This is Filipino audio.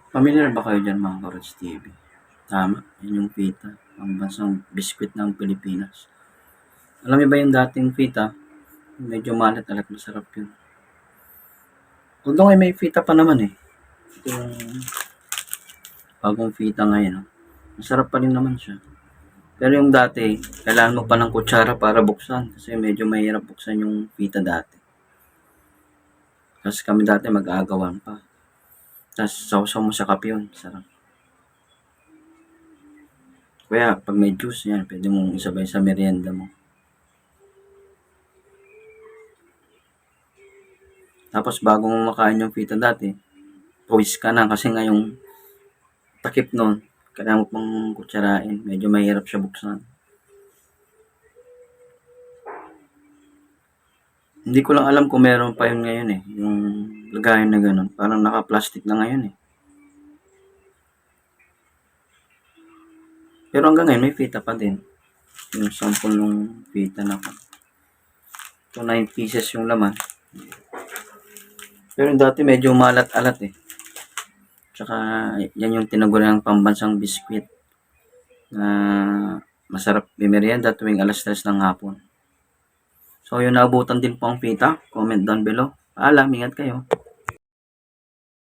Pamilyar ba kayo diyan mga ka-Rods TV? Tama, yun yung pita, ang bansang biskwit ng Pilipinas. Alam niyo ba yung dating pita? Medyo maalat-alat, masarap yun. Although may pita pa naman eh. Ito yung bagong pita ngayon. No? Masarap pa rin naman siya. Pero yung dati, kailangan mo pa ng kutsara para buksan kasi medyo mahirap buksan yung pita dati. Kasi kami dati mag-aagawan pa. Tapos sausaw mo sa kape yun, sarap. Kaya pag may juice yan, pwede mong isabay sa merienda mo. Tapos bago mo makain yung pita dati, pawis ka na kasi nga yung takip nun, kailangan mo pang kutsarain. Medyo mahirap siya buksan. Hindi ko lang alam kung meron pa yun ngayon eh. Yung lagayan na ganun. Parang naka-plastic na ngayon eh. Pero hanggang ngayon may pita pa din. Yung sample ng pita na pa. So 9 pieces yung laman. Pero dati medyo malat-alat eh. Tsaka yan yung tinaguriang pambansang biskwit na masarap bimerienda tuwing alas 3 ng hapon. So yun, naabutan din po ang pita. Comment down below. Paalam, ingat kayo.